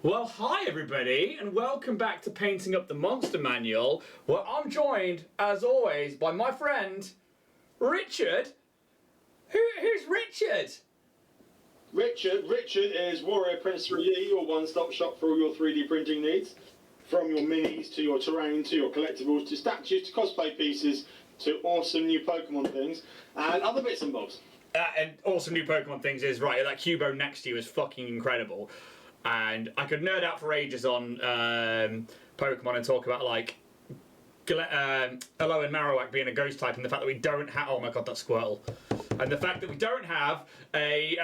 Well, hi everybody, and welcome back to Painting Up the Monster Manual, where I'm joined, as always, by my friend, Richard. Who's Richard? Richard is Warrior Prince 3D, your one-stop shop for all your 3D printing needs. From your minis, to your terrain, to your collectibles, to statues, to cosplay pieces, to awesome new Pokemon things, and other bits and bobs. And awesome new Pokemon things is, right, that Cubo next to you is fucking incredible. And I could nerd out for ages on Pokemon and talk about, like, Alolan Marowak being a ghost type, and the fact that we don't have... Oh my god, that Squirtle. And the fact that we don't have a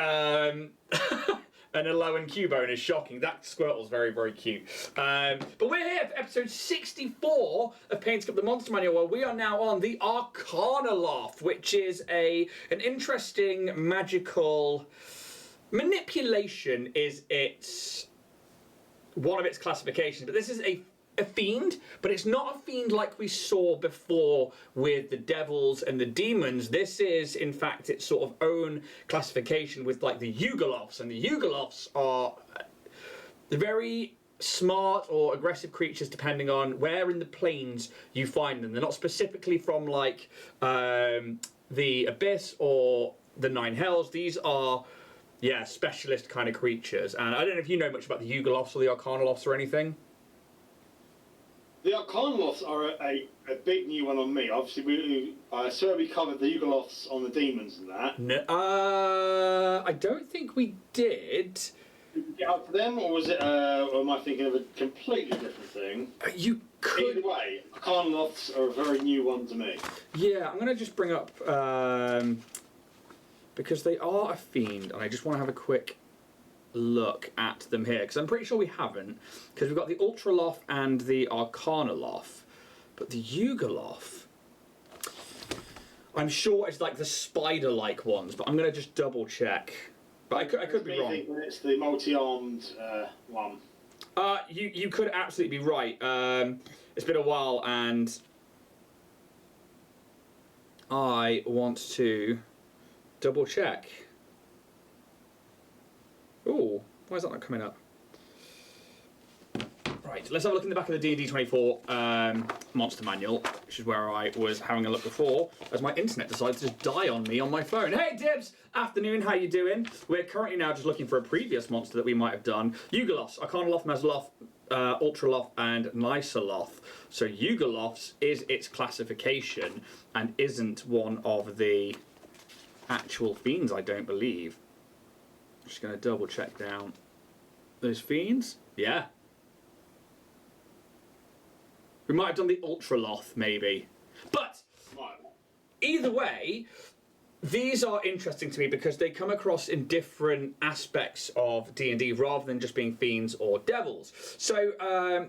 an Alolan Cubone is shocking. That Squirtle's very, very cute. But we're here for episode 64 of Painting Up the Monster Manual, where we are now on the ARCANALOTH, which is an interesting magical... Manipulation is one of its classifications, but this is a fiend, but it's not a fiend like we saw before with the devils and the demons. This is, in fact, its sort of own classification with, like, the Yugoloths, and the Yugoloths are very smart or aggressive creatures depending on where in the planes you find them. They're not specifically from, like, the Abyss or the Nine Hells. These are... yeah, specialist kind of creatures. And I don't know if you know much about the Yugoloths or the ARCANALOTHs or anything. The ARCANALOTHs are a big new one on me. Obviously, I swear we covered the Yugoloths on the demons and that. No, I don't think we did. Did you get up to them, or was it? Or am I thinking of a completely different thing? You could... Either way, ARCANALOTHs are a very new one to me. Yeah, I'm going to just bring up... because they are a fiend, and I just want to have a quick look at them here, because I'm pretty sure we haven't, because we've got the Ultraloth and the ARCANALOTH, but the Yugoloth, I'm sure it's like the spider-like ones, but I'm going to just double check. But I could be wrong. I think it's the multi-armed one. You could absolutely be right. It's been a while, and I want to double check. Ooh, why is that not coming up? Right, let's have a look in the back of the D&D 24 Monster Manual, which is where I was having a look before, as my internet decided to just die on me on my phone. Hey Dibs! Afternoon, how you doing? We're currently now just looking for a previous monster that we might have done. Yugoloths, ARCANALOTH, Mezzoloth, Ultraloth and Nysoloth. So Yugoloths is its classification and isn't one of the actual fiends, I don't believe. Just going to double check down those fiends. Yeah. We might have done the Ultraloth, maybe. But either way, these are interesting to me because they come across in different aspects of D&D rather than just being fiends or devils. So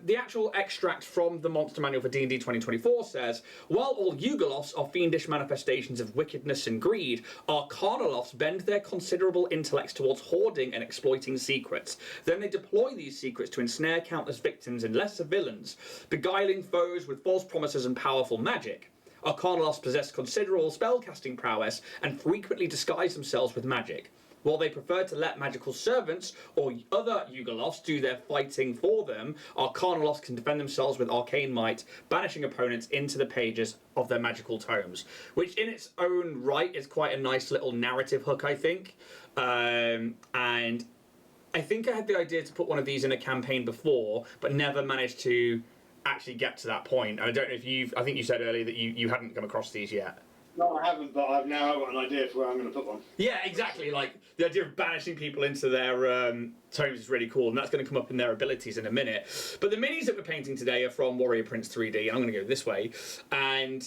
the actual extract from the Monster Manual for D&D 2024 says, while all Yugoloths are fiendish manifestations of wickedness and greed, ARCANALOTHs bend their considerable intellects towards hoarding and exploiting secrets. Then they deploy these secrets to ensnare countless victims and lesser villains, beguiling foes with false promises and powerful magic. ARCANALOTHs possess considerable spellcasting prowess and frequently disguise themselves with magic. While they prefer to let magical servants or other Yugoloths do their fighting for them, ARCANALOTHs can defend themselves with arcane might, banishing opponents into the pages of their magical tomes. Which in its own right is quite a nice little narrative hook, I think. And I think I had the idea to put one of these in a campaign before, but never managed to actually get to that point. I don't know if I think you said earlier that you hadn't come across these yet. No, I haven't, but I've now got an idea for where I'm going to put one. Yeah, exactly. Like, the idea of banishing people into their tomes is really cool, and that's going to come up in their abilities in a minute. But the minis that we're painting today are from Warrior Prince 3D, and I'm going to go this way. And,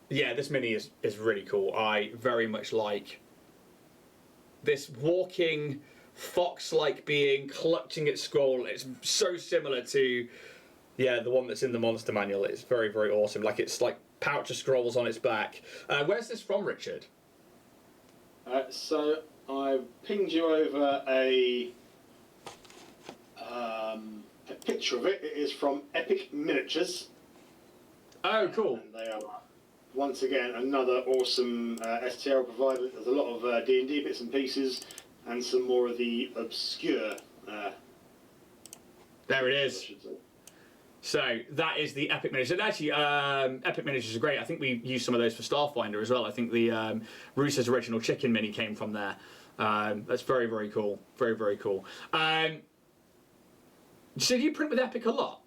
yeah, this mini is really cool. I very much like this walking, fox-like being, clutching its scroll. It's so similar to... yeah, the one that's in the Monster Manual. It's very, very awesome. Like, it's like pouch of scrolls on its back. Where's this from, Richard? So I've pinged you over a picture of it. It is from Epic Miniatures. Oh, cool. And they are, once again, another awesome STL provider. There's a lot of D&D bits and pieces, and some more of the obscure There it is. So that is the Epic Miniatures. And actually, Epic Miniatures are great. I think we used some of those for Starfinder as well. I think the Rooster's Original Chicken Mini came from there. That's very, very cool. Very, very cool. So do you print with Epic a lot?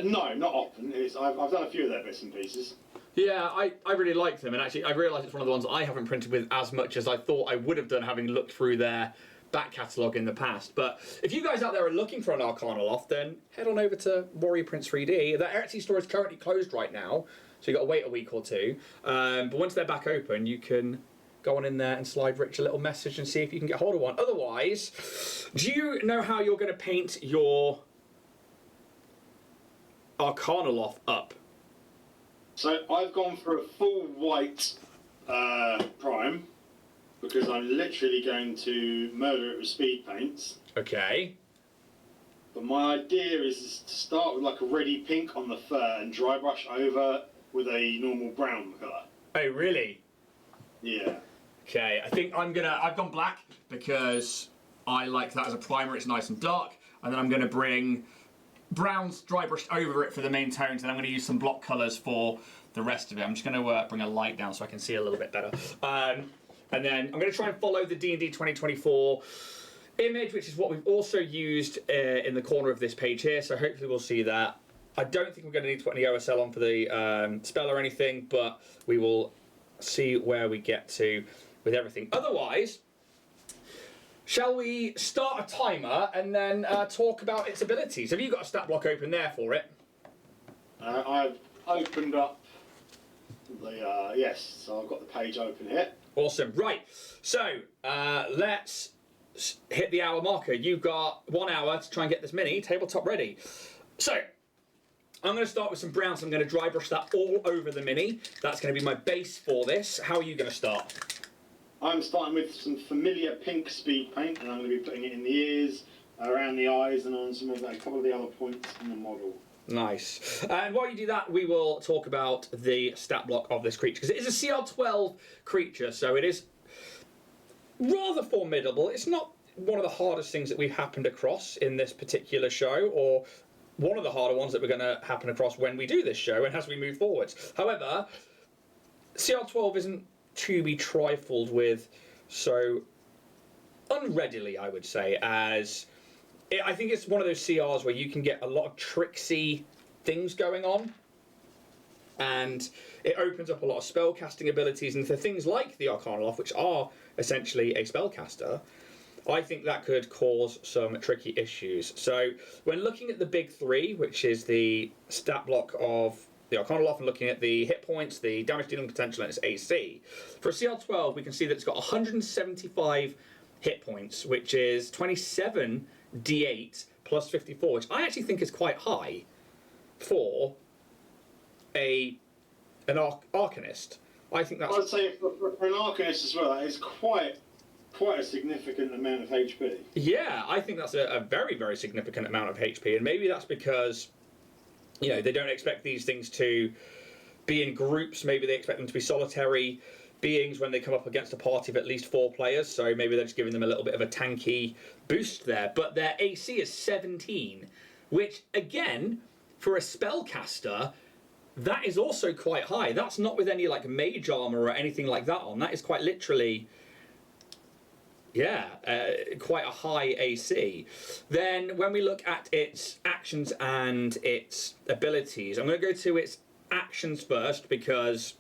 No, not often. I've done a few of their bits and pieces. Yeah, I really like them, and actually I realise it's one of the ones I haven't printed with as much as I thought I would have done, having looked through their back catalogue in the past. But if you guys out there are looking for an Arcanaloth, then head on over to Warrior Prince 3D. Their Etsy store is currently closed right now, so you've got to wait a week or two. But once they're back open, you can go on in there and slide Rich a little message and see if you can get hold of one. Otherwise, do you know how you're going to paint your Arcanaloth up? So I've gone for a full white prime because I'm literally going to murder it with speed paints. Okay. But my idea is to start with like a ready pink on the fur and dry brush over with a normal brown colour. Oh, really? Yeah. Okay, I think I've gone black because I like that as a primer. It's nice and dark. And then I'm going to bring browns dry brushed over it for the main tones, and I'm going to use some block colours for the rest of it. I'm just going to bring a light down so I can see a little bit better. And then I'm going to try and follow the D&D 2024 image, which is what we've also used in the corner of this page here, so hopefully we'll see that. I don't think we're going to need to put any OSL on for the spell or anything, but we will see where we get to with everything. Otherwise, shall we start a timer and then talk about its abilities? Have you got a stat block open there for it? I've opened up the, yes, so I've got the page open here. Awesome. Right, so let's hit the hour marker. You've got 1 hour to try and get this mini tabletop ready. So, I'm going to start with some browns. I'm going to dry brush that all over the mini. That's going to be my base for this. How are you going to start? I'm starting with some familiar pink speed paint, and I'm going to be putting it in the ears, around the eyes, and on a couple of the other points in the model. Nice. And while you do that, we will talk about the stat block of this creature, because it is a CR12 creature, so it is rather formidable. It's not one of the hardest things that we've happened across in this particular show, or one of the harder ones that we're going to happen across when we do this show and as we move forwards. However, CR12 isn't to be trifled with so unreadily, I would say, as I think it's one of those CRs where you can get a lot of tricksy things going on, and it opens up a lot of spell casting abilities, and for things like the Arcanaloth, which are essentially a spellcaster, I think that could cause some tricky issues. So when looking at the big three, which is the stat block of the Arcanaloth, and looking at the hit points, the damage dealing potential, and its AC, for a CR12 we can see that it's got 175 hit points, which is 27 D8 plus 54, which I actually think is quite high for an Arcanist. I think that's... I'd say for an Arcanist as well, that is quite a significant amount of HP. Yeah, I think that's a very, very significant amount of HP, and maybe that's because, you know, they don't expect these things to be in groups. Maybe they expect them to be solitary beings when they come up against a party of at least 4 players, so maybe they're just giving them a little bit of a tanky boost there. But their AC is 17, which, again, for a spellcaster, that is also quite high. That's not with any, like, mage armor or anything like that on. That is quite literally... yeah, quite a high AC. Then when we look at its actions and its abilities, I'm going to go to its actions first because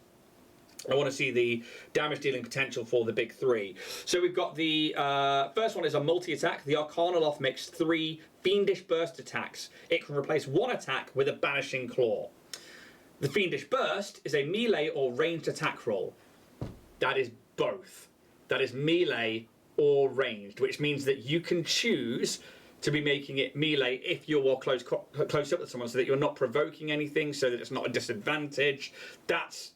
I want to see the damage dealing potential for the big three. So we've got the first one is a multi-attack. The Arcanaloth makes 3 Fiendish Burst attacks. It can replace 1 attack with a Banishing Claw. The Fiendish Burst is a melee or ranged attack roll. That is both. That is melee or ranged, which means that you can choose to be making it melee if you're close up with someone, so that you're not provoking anything, so that it's not a disadvantage. That's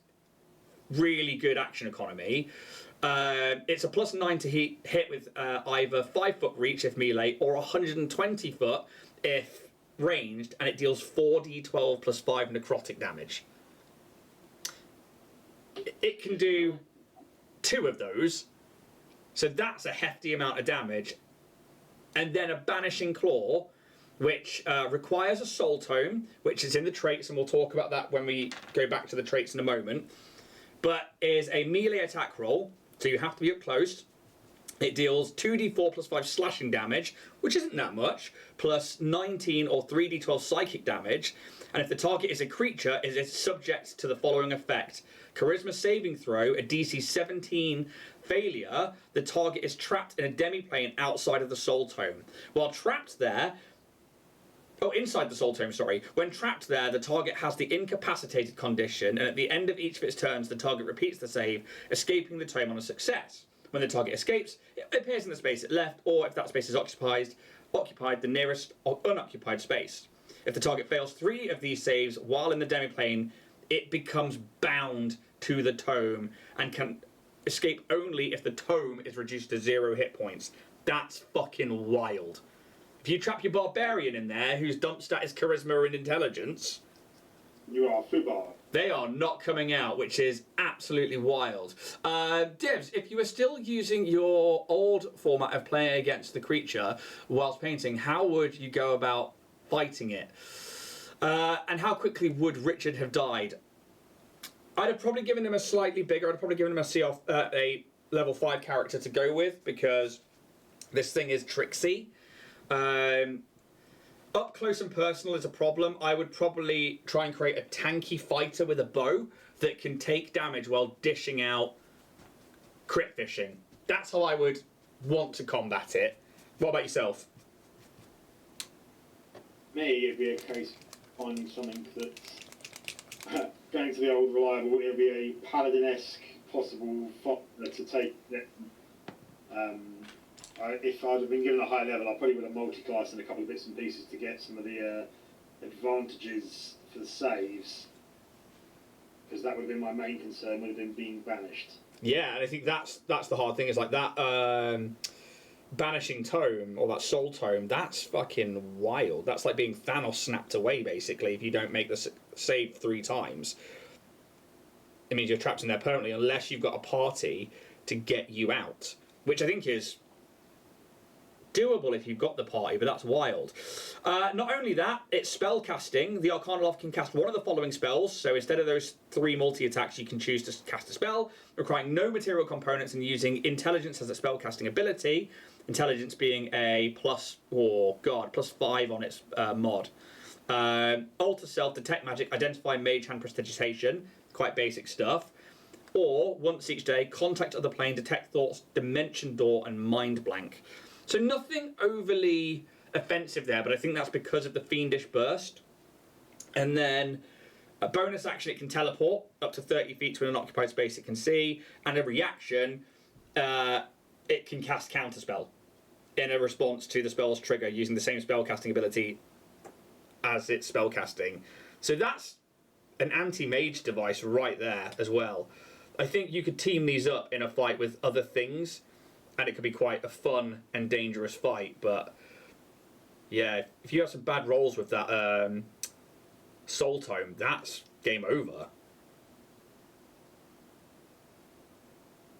really good action economy. It's a +9 to hit with either 5-foot reach if melee or 120 foot if ranged, and it deals 4d12 plus 5 necrotic damage. It can do 2 of those. So that's a hefty amount of damage. and then a Banishing Claw, which requires a Soul Tome, which is in the traits, and we'll talk about that when we go back to the traits in a moment, but is a melee attack roll, so you have to be up close. It deals 2d4 plus 5 slashing damage, which isn't that much, plus 19 or 3d12 psychic damage, and if the target is a creature, it is subject to the following effect. Charisma saving throw, a DC 17 failure, the target is trapped in a demiplane outside of the Soul Tome. While trapped there, inside the Soul Tome, sorry. When trapped there, the target has the incapacitated condition, and at the end of each of its turns, the target repeats the save, escaping the tome on a success. When the target escapes, it appears in the space it left, or if that space is occupied the nearest unoccupied space. If the target fails 3 of these saves while in the demiplane, it becomes bound to the tome and can escape only if the tome is reduced to 0 hit points. That's fucking wild. If you trap your barbarian in there, whose dump stat is charisma and intelligence, you are foobar. They are not coming out, which is absolutely wild. Divs, if you were still using your old format of playing against the creature whilst painting, how would you go about fighting it? And how quickly would Richard have died? I'd have probably given him a slightly bigger, I'd have probably given him a level 5 character to go with, because this thing is tricksy. Up close and personal is a problem. I would probably try and create a tanky fighter with a bow that can take damage while dishing out crit fishing. That's how I would want to combat it. What about yourself? Me, it'd be a case of finding something that's going to the old reliable. It'd be a paladin-esque possible to take. If I'd have been given a high level, I probably would have multi-classed in a couple of bits and pieces to get some of the advantages for the saves, because that would have been my main concern, would have been being banished. Yeah, and I think that's the hard thing, is like that Banishing Tome, or that Soul Tome, that's fucking wild. That's like being Thanos snapped away, basically, if you don't make the save 3 times. It means you're trapped in there permanently, unless you've got a party to get you out, which I think is doable if you've got the party, but that's wild. Not only that, it's spellcasting. The Arcanoloth can cast one of the following spells, so instead of those 3 multi-attacks, you can choose to cast a spell, requiring no material components and using intelligence as a spellcasting ability, intelligence being a +5 on its mod. Alter Self, Detect Magic, Identify Mage Hand Prestidigitation, quite basic stuff. Or, once each day, Contact Other Plane, Detect Thoughts, Dimension Door, and Mind Blank. So nothing overly offensive there, but I think that's because of the Fiendish Burst. And then a bonus action, it can teleport up to 30 feet to an unoccupied space it can see. And a reaction, it can cast Counterspell in a response to the spell's trigger using the same spellcasting ability as its spellcasting. So that's an anti-mage device right there as well. I think you could team these up in a fight with other things, and it could be quite a fun and dangerous fight. But yeah, if you have some bad rolls with that Soul Tome, that's game over.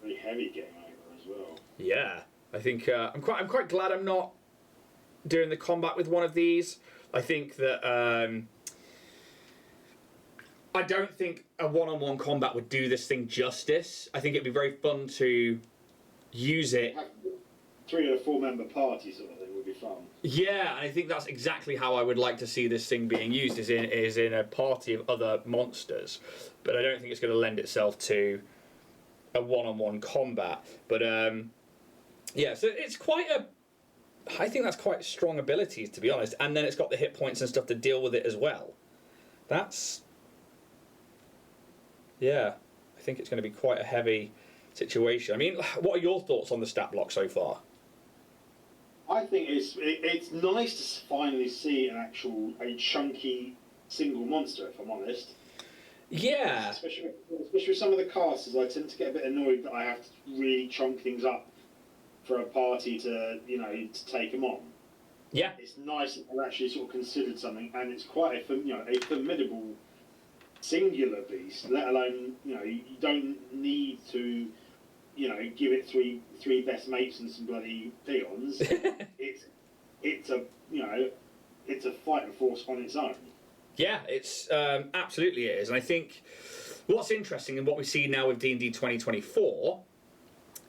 Very heavy game over as well. Yeah, I think I'm quite glad I'm not doing the combat with one of these. I think that I don't think a one-on-one combat would do this thing justice. I think it'd be very fun to use it. 3 or 4 member party sort of thing would be fun. Yeah, and I think that's exactly how I would like to see this thing being used, is in a party of other monsters. But I don't think it's going to lend itself to a one-on-one combat. But yeah, so it's quite a... I think that's quite strong abilities, to be honest. And then it's got the hit points and stuff to deal with it as well. That's... yeah, I think it's going to be quite a heavy situation. I mean, what are your thoughts on the stat block so far? I think it's nice to finally see a chunky single monster, if I'm honest. Yeah. Especially with some of the casters, I tend to get a bit annoyed that I have to really chunk things up for a party to take them on. Yeah. It's nice that they've actually sort of considered something, and it's quite a formidable singular beast. Let alone you don't need to give it three best mates and some bloody peons. it's a it's a fighting force on its own. Yeah, it's absolutely it is, and I think what's interesting and what we see now with D&D 2024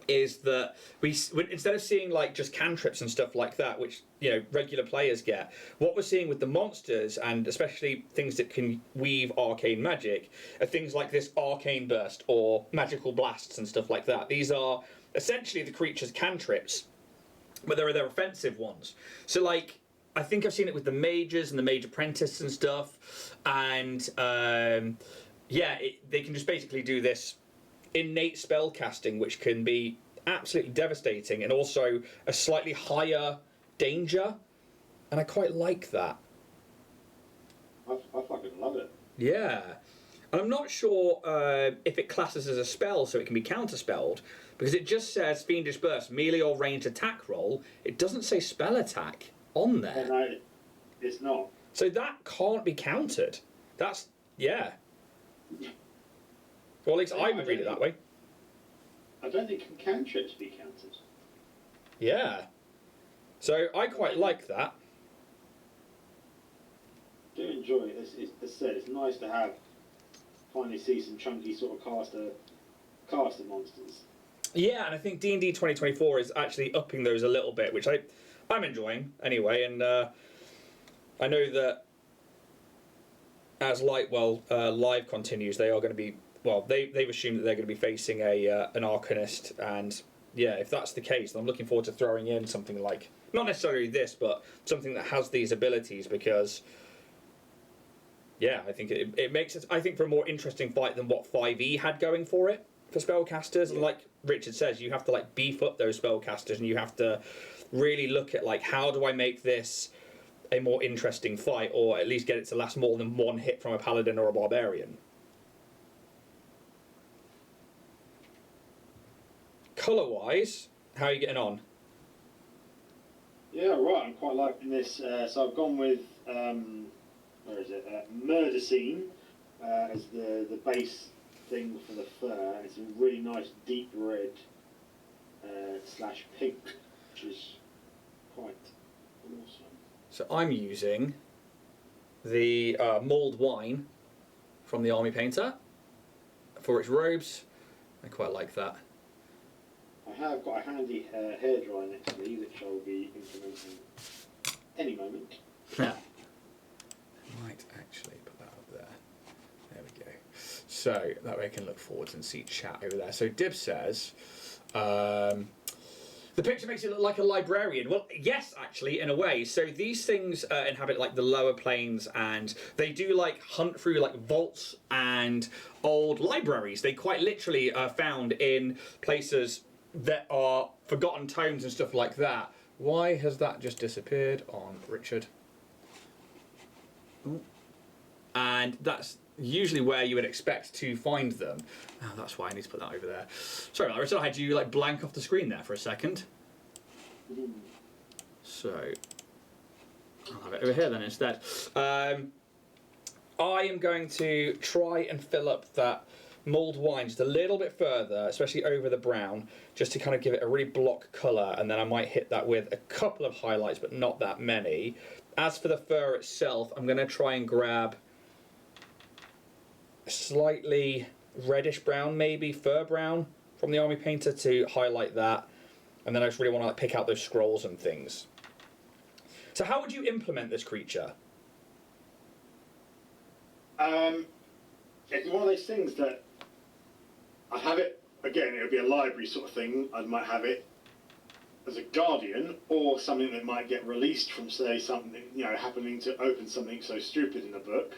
is that we instead of seeing like just cantrips and stuff like that, which regular players get, what we're seeing with the monsters and especially things that can weave arcane magic are things like this arcane burst or magical blasts and stuff like that. These are essentially the creature's cantrips, but they're their offensive ones. So like, I think I've seen it with the mages and the mage apprentice and stuff, and they can just basically do this innate spell casting, which can be absolutely devastating and also a slightly higher danger, and I quite like that. I fucking love it. Yeah, and I'm not sure if it classes as a spell so it can be counterspelled, because it just says Fiendish Burst, melee or ranged attack roll. It doesn't say spell attack on there. No, it's not. So that can't be countered. That's, yeah. Well, at least I would read it that way. I don't think cantrips be counted. Yeah. So I quite like that. I do enjoy it. As I said, it's nice to finally see some chunky sort of caster monsters. Yeah, and I think D&D 2024 is actually upping those a little bit, which I'm enjoying anyway. And I know that as Live continues, they are going to be, they've assumed that they're going to be facing an Arcanist, and yeah, if that's the case, then I'm looking forward to throwing in something like, not necessarily this, but something that has these abilities, because yeah, I think it makes it, I think, for a more interesting fight than what 5e had going for it for spellcasters. And like Richard says, you have to like beef up those spellcasters, and you have to really look at like, how do I make this a more interesting fight, or at least get it to last more than one hit from a paladin or a barbarian. Colour wise, how are you getting on? Yeah, right, I'm quite liking this. So I've gone with where is it? Murder Scene as the base thing for the fur. It's a really nice deep red / pink, which is quite awesome. So I'm using the mulled wine from the Army Painter for its robes. I quite like that. I have got a handy hairdryer next to me, which I'll be implementing any moment. Yeah. I might actually put that up there. There we go. So that way I can look forwards and see chat over there. So Dib says, the picture makes it look like a librarian. Well, yes, actually, in a way. So these things inhabit like the lower planes, and they do like hunt through like vaults and old libraries. They quite literally are found in places that are forgotten tomes and stuff like that. Why has that just disappeared on Richard? Ooh. And that's usually where you would expect to find them. Oh, that's why I need to put that over there. Sorry about that, Richard. I had you like blank off the screen there for a second. So I'll have it over here then instead. I am going to try and fill up that mulled wine just a little bit further, especially over the brown, just to kind of give it a really block colour, and then I might hit that with a couple of highlights, but not that many. As for the fur itself, I'm going to try and grab a slightly reddish brown, maybe fur brown, from the Army Painter to highlight that, and then I just really want to like, pick out those scrolls and things. So how would you implement this creature? It's one of those things that I have it, again, it would be a library sort of thing. I might have it as a guardian, or something that might get released from, say, something, happening to open something so stupid in a book.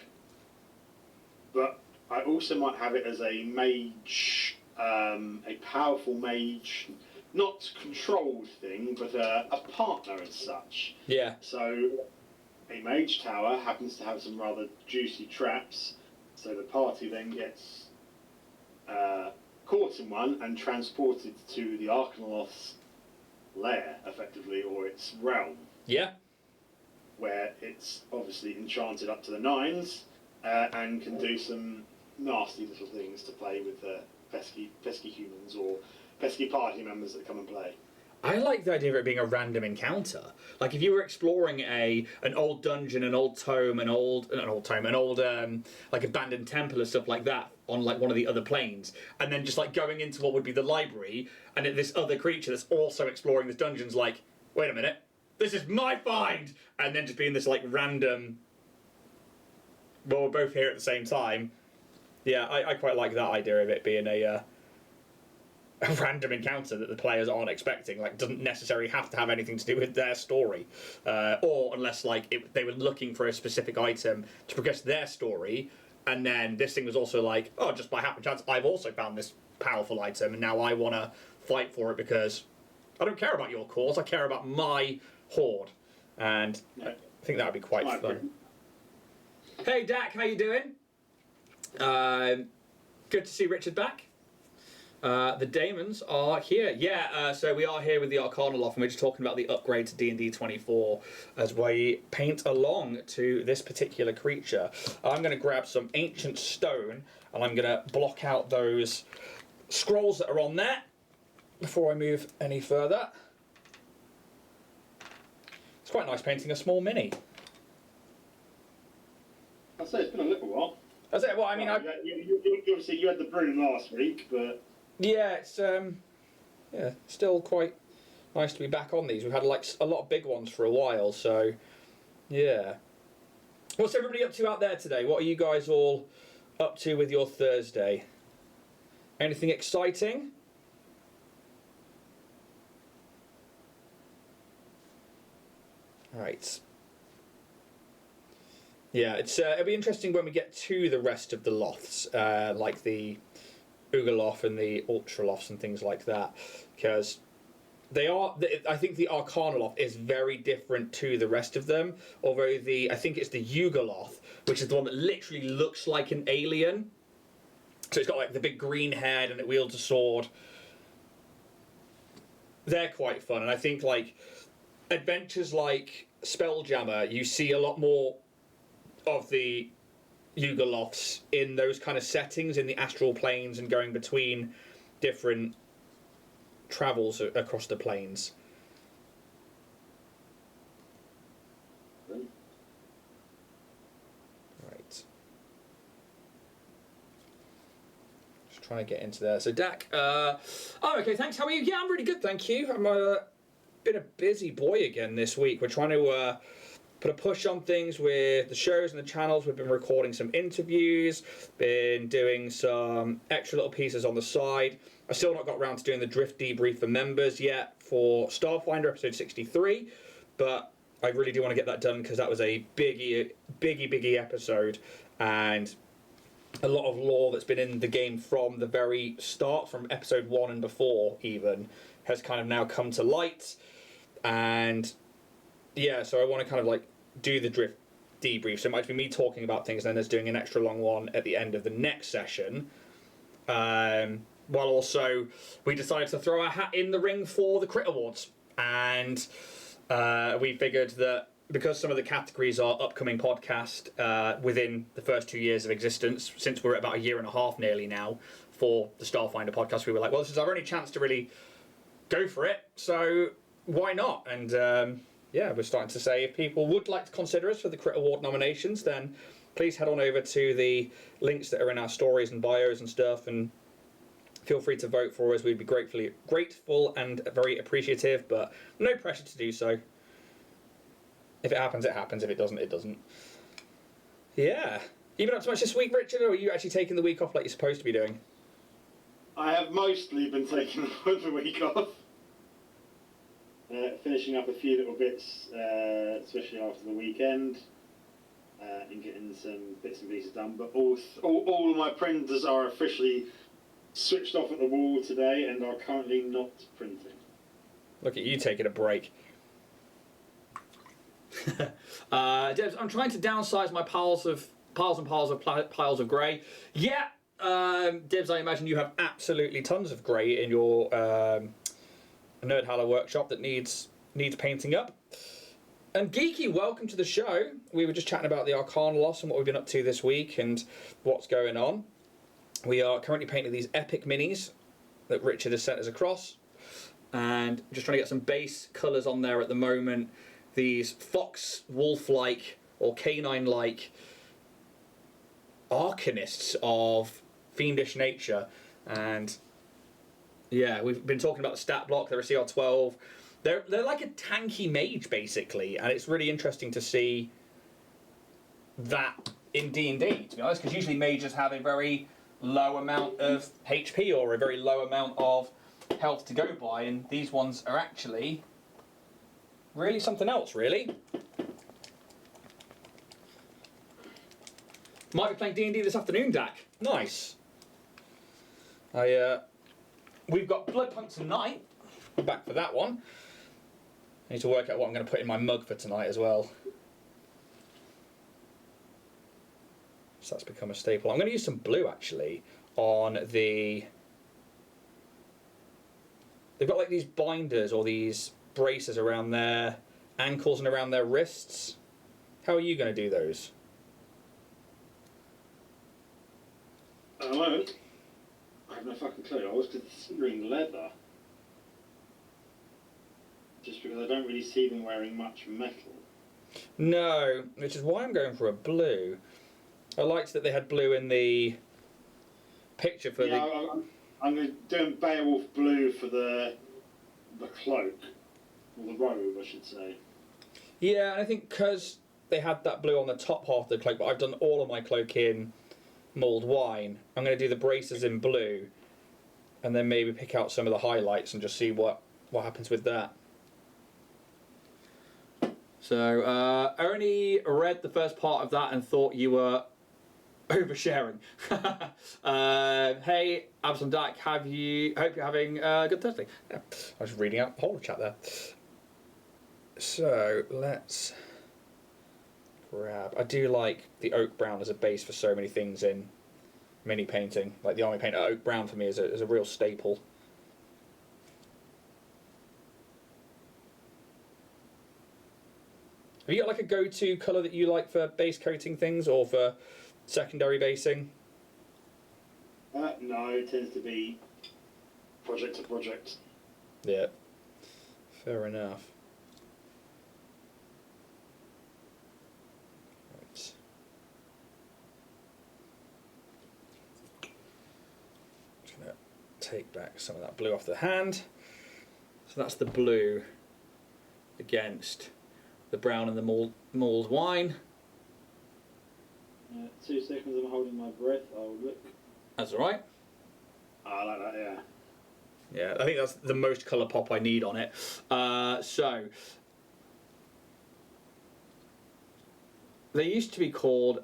But I also might have it as a mage, a powerful mage, not controlled thing, but a partner as such. Yeah. So a mage tower happens to have some rather juicy traps, so the party then gets caught in one and transported to the Arcanaloth's lair, effectively, or its realm. Yeah. Where it's obviously enchanted up to the nines and can do some nasty little things to play with the pesky humans or pesky party members that come and play. I like the idea of it being a random encounter. Like if you were exploring an old dungeon, an old tome, an old like abandoned temple and stuff like that on like one of the other planes, and then just like going into what would be the library, and this other creature that's also exploring this dungeon's like, wait a minute, this is my find, and then just being this like random. Well, we're both here at the same time. Yeah, I quite like that idea of it being a random encounter that the players aren't expecting. Like, doesn't necessarily have to have anything to do with their story, or unless like they were looking for a specific item to progress their story, and then this thing was also like, oh, just by happen chance, I've also found this powerful item, and now I want to fight for it because I don't care about your cause. I care about my horde, and I think that would be quite fun. Hey, Dak, how you doing? Good to see Richard back. The Daemons are here. Yeah, so we are here with the Arcanaloth, and we're just talking about the upgrade to D&D 24 as we paint along to this particular creature. I'm going to grab some ancient stone, and I'm going to block out those scrolls that are on there before I move any further. It's quite nice painting a small mini. I'd say it's been a little while. That's it. Well, I mean, obviously you had the broom last week, but yeah, it's still quite nice to be back on these. We've had like a lot of big ones for a while, so yeah. What's everybody up to out there today? What are you guys all up to with your Thursday? Anything exciting? All right. Yeah, it'll be interesting when we get to the rest of the Loths, like the Ugoloth and the Ultraloths and things like that, because I think the Arcanaloth is very different to the rest of them, although I think it's the Ugoloth, which is the one that literally looks like an alien. So it's got like the big green head and it wields a sword. They're quite fun, and I think like adventures like Spelljammer, you see a lot more of the Ugoloths in those kind of settings, in the astral planes and going between different travels across the planes. Right. Just trying to get into there. So Dak, okay, thanks. How are you? Yeah, I'm really good, thank you. I'm been a busy boy again this week. We're trying to put a push on things with the shows and the channels. We've been recording some interviews, been doing some extra little pieces on the side. I've still not got around to doing the Drift debrief for members yet for Starfinder episode 63, but I really do want to get that done because that was a biggie episode, and a lot of lore that's been in the game from the very start, from episode 1 and before even, has kind of now come to light. And yeah, so I want to kind of like do the Drift debrief. So it might be me talking about things, and then there's doing an extra long one at the end of the next session. While also we decided to throw our hat in the ring for the Crit Awards. And we figured that because some of the categories are upcoming podcast within the first 2 years of existence, since we're at about a year and a half nearly now for the Starfinder podcast, we were like, well, this is our only chance to really go for it. So why not? And yeah, we're starting to say if people would like to consider us for the Crit Award nominations, then please head on over to the links that are in our stories and bios and stuff, and feel free to vote for us. We'd be grateful and very appreciative, but no pressure to do so. If it happens, it happens. If it doesn't, it doesn't. Yeah. You been up to much this week, Richard, or are you actually taking the week off like you're supposed to be doing? I have mostly been taking the week off. Finishing up a few little bits, especially after the weekend, and getting some bits and pieces done. But all of my printers are officially switched off at the wall today and are currently not printing. Look at you taking a break. Debs, I'm trying to downsize my piles of grey. Yeah, Debs, I imagine you have absolutely tons of grey in your Nerd Hallow workshop that needs painting up. And Geeky, welcome to the show. We were just chatting about the Arcanaloth and what we've been up to this week and what's going on. We are currently painting these epic minis that Richard has sent us across. and just trying to get some base colours on there at the moment. These fox, wolf-like or canine-like arcanists of fiendish nature, and yeah, we've been talking about the stat block. They're a CR12. They're like a tanky mage basically, and it's really interesting to see that in D&D, to be honest, because usually mages have a very low amount of HP or a very low amount of health to go by, and these ones are actually really something else, really. Might be playing D&D this afternoon, Dak. Nice. We've got Bloodpunk tonight. I'm back for that one. I need to work out what I'm going to put in my mug for tonight as well. So that's become a staple. I'm going to use some blue actually on the... They've got like these binders or these braces around their ankles and around their wrists. How are you going to do those? At the moment, I have no fucking clue. I was considering leather. Just because I don't really see them wearing much metal. No, which is why I'm going for a blue. I liked that they had blue in the picture for the... I'm going to do Beowulf blue for the cloak. Or the robe, I should say. Yeah, and I think because they had that blue on the top half of the cloak, but I've done all of my cloak in mulled wine, I'm going to do the braces in blue, and then maybe pick out some of the highlights and just see what happens with that. So, I only read the first part of that and thought you were oversharing. Hey, Absalom Dak, hope you're having a good Thursday. Yeah, I was reading out the whole chat there. So, let's grab... I do like the oak brown as a base for so many things in mini painting. Like the army painter, oak brown for me is a real staple. Have you got like a go-to colour that you like for base coating things or for secondary basing? No, it tends to be project to project. Yeah, fair enough. Right. Just going to take back some of that blue off the hand. So that's the blue against the brown and the mulled wine. 2 seconds, I'm holding my breath. I'll look. That's alright. I like that, yeah. Yeah, I think that's the most colour pop I need on it. So, they used to be called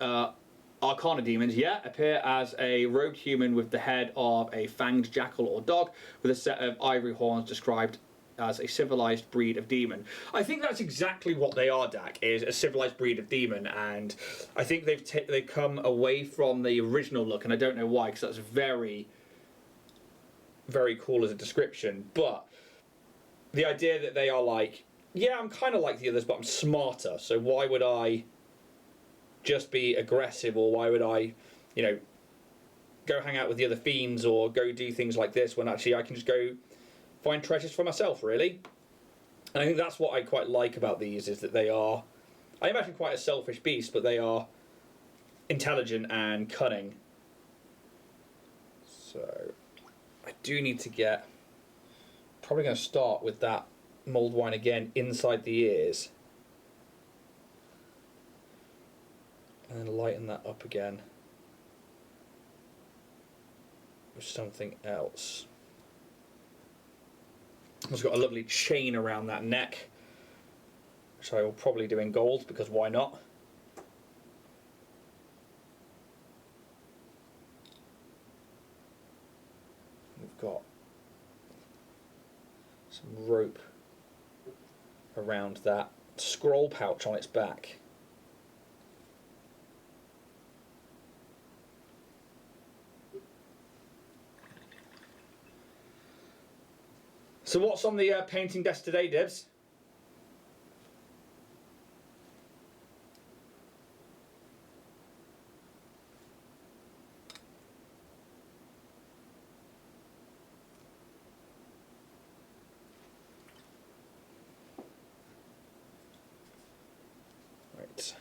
Arcana demons, yeah, appear as a robed human with the head of a fanged jackal or dog with a set of ivory horns described as a civilized breed of demon. I think that's exactly what they are, Dak, is a civilized breed of demon, and I think they've come away from the original look, and I don't know why, because that's very, very cool as a description, but the idea that they are like, yeah, I'm kind of like the others, but I'm smarter, so why would I just be aggressive, or why would I, you know, go hang out with the other fiends, or go do things like this, when actually I can just go find treasures for myself, really. And I think that's what I quite like about these, is that they are, I imagine, quite a selfish beast, but they are intelligent and cunning. So, I do need to get, probably going to start with that mulled wine again inside the ears. And then lighten that up again with something else. It's got a lovely chain around that neck, which I will probably do in gold, because why not? We've got some rope around that scroll pouch on its back. So what's on the painting desk today, Dibs? Right.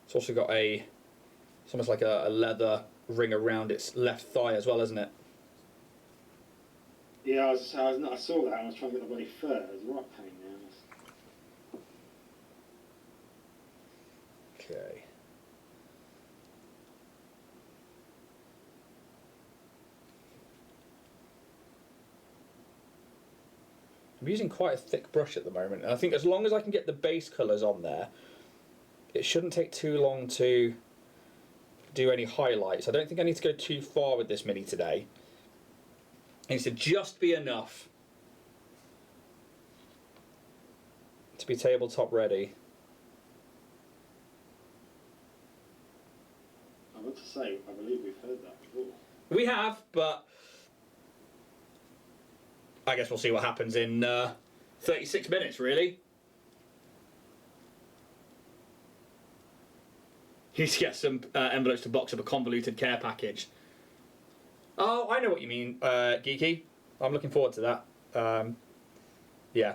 It's also got it's almost like a leather ring around its left thigh as well, isn't it? Yeah, I saw that and I was trying to get the bloody fur. It's a right pain in the ass. Okay. I'm using quite a thick brush at the moment, and I think as long as I can get the base colours on there, it shouldn't take too long to do any highlights. I don't think I need to go too far with this mini today. It needs to just be enough to be tabletop ready. I want to say, I believe we've heard that before. We have, but I guess we'll see what happens in 36 minutes, really. You need to get some envelopes to box up a convoluted care package. Oh, I know what you mean, Geeky. I'm looking forward to that. Yeah.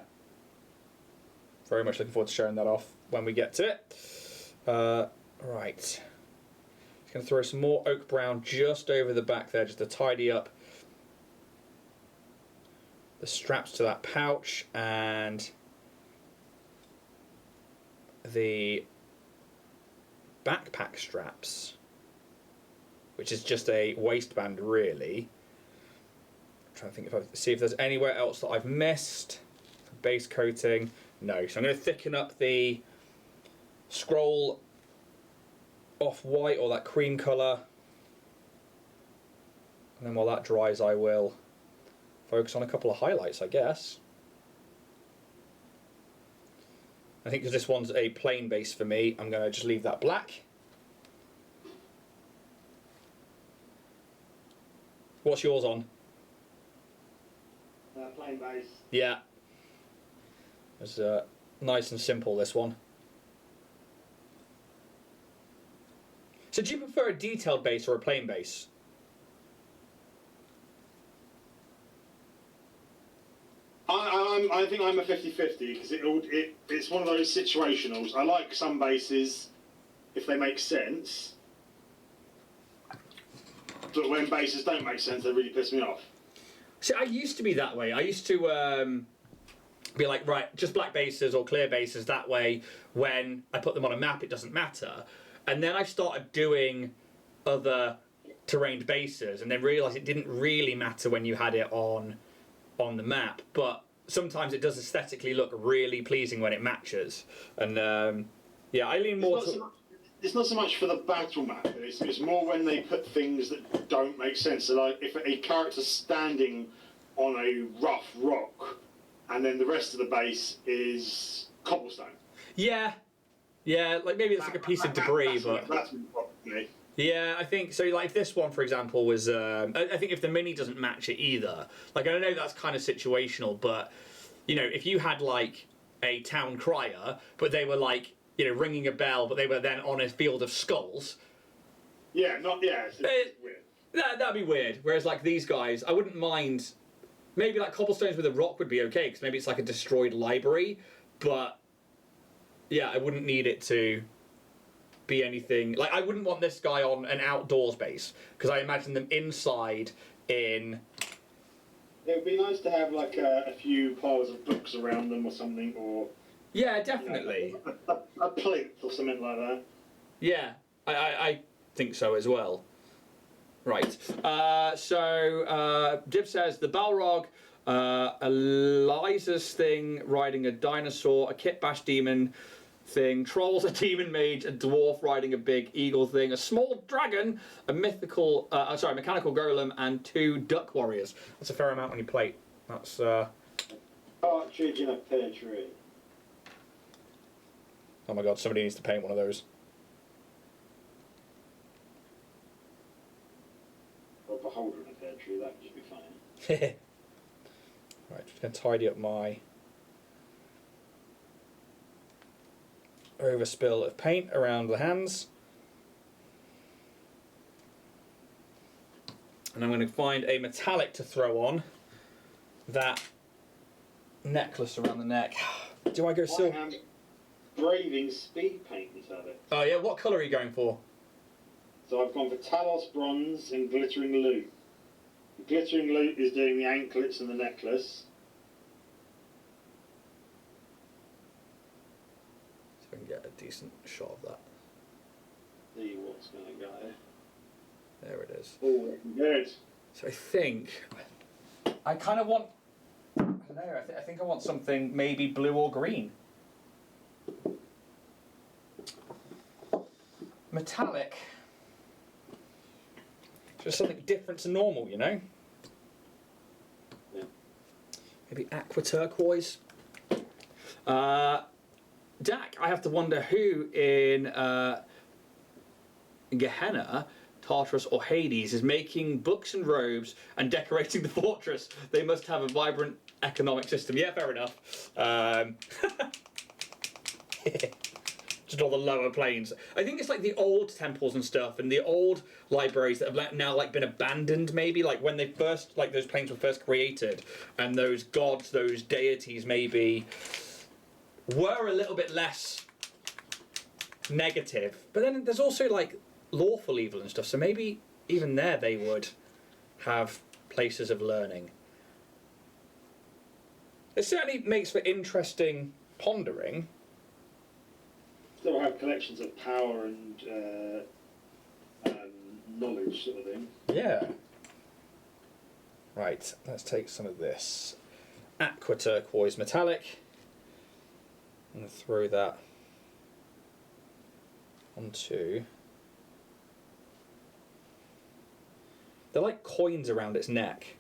Very much looking forward to showing that off when we get to it. Right. Just going to throw some more oak brown just over the back there, just to tidy up the straps to that pouch and the backpack straps, which is just a waistband really. I'm trying to think see if there's anywhere else that I've missed. Base coating, no. So I'm going to thicken up the scroll off-white or that cream colour, and then while that dries I will focus on a couple of highlights, I guess. I think because this one's a plain base for me, I'm going to just leave that black. What's yours on? Plain base. Yeah. It's nice and simple, this one. So do you prefer a detailed base or a plain base? I think I'm a 50-50 because it's one of those situationals. I like some bases if they make sense, but when bases don't make sense, they really piss me off. See, I used to be that way. I used to be like, right, just black bases or clear bases. That way, when I put them on a map, it doesn't matter. And then I started doing other terrained bases, and then realised it didn't really matter when you had it on the map. But sometimes it does aesthetically look really pleasing when it matches. And yeah, I lean more to... It's not so much for the battle map, it's more when they put things that don't make sense. So like if a character's standing on a rough rock and then the rest of the base is cobblestone. Yeah, like maybe it's like a piece of debris, but... That's me. Yeah, I think so. Like this one, for example, was I think if the mini doesn't match it either. Like I know that's kind of situational, but you know, if you had like a town crier, but they were like, you know, ringing a bell, but they were then on a field of skulls. Yeah, it's weird. That'd be weird. Whereas like these guys, I wouldn't mind. Maybe like cobblestones with a rock would be okay because maybe it's like a destroyed library, but yeah, I wouldn't need it to be anything. Like I wouldn't want this guy on an outdoors base because I imagine them inside in. It would be nice to have like a few piles of books around them or something, or yeah, definitely a plinth or something like that. Yeah, I think so as well. Right. So Dib says the Balrog, Eliza's thing riding a dinosaur, a Kitbash demon thing, trolls, a demon mage, a dwarf riding a big eagle thing, a small dragon, a mechanical golem, and 2 duck warriors. That's a fair amount on your plate. That's Partridge in a pear tree. Oh my god, somebody needs to paint one of those. Or a beholder in a pear tree, that would just be fine. Right, just going to tidy up my overspill of paint around the hands. And I'm going to find a metallic to throw on. that necklace around the neck. Do I go silver? I am braving speed paint metallic. Oh yeah, what colour are you going for? So I've gone for Talos bronze and glittering loot. The glittering loot is doing the anklets and the necklace. So we can get a decent shot of that. See what's going to go. There it is. Oh, looking good. So I think I kind of want. I don't know. I think I want something maybe blue or green. Metallic. Just something different to normal, you know? Yeah. Maybe aqua turquoise. Dak, I have to wonder who in Gehenna, Tartarus or Hades is making books and robes and decorating the fortress. They must have a vibrant economic system. Yeah, fair enough. Just all the lower planes. I think it's like the old temples and stuff, and the old libraries that have now like been abandoned. Maybe like when they first, like those planes were first created, and those gods, those deities, maybe were a little bit less negative. But then there's also like lawful evil and stuff. So maybe even there they would have places of learning. It certainly makes for interesting pondering. Still have collections of power and knowledge, sort of thing. Yeah. Right, let's take some of this aqua turquoise metallic and throw that onto. They're like coins around its neck.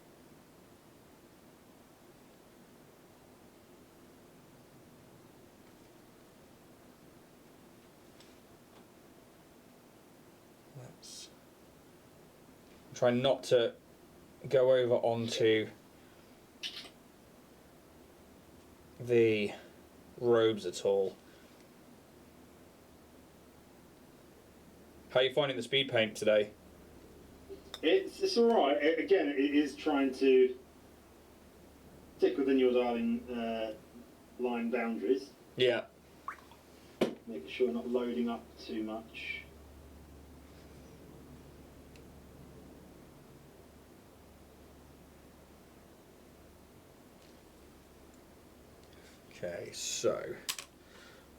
Try not to go over onto the robes at all. How are you finding the speed paint today? It's alright. Again, it is trying to stick within your darling line boundaries. Yeah. Making sure you're not loading up too much. Okay, so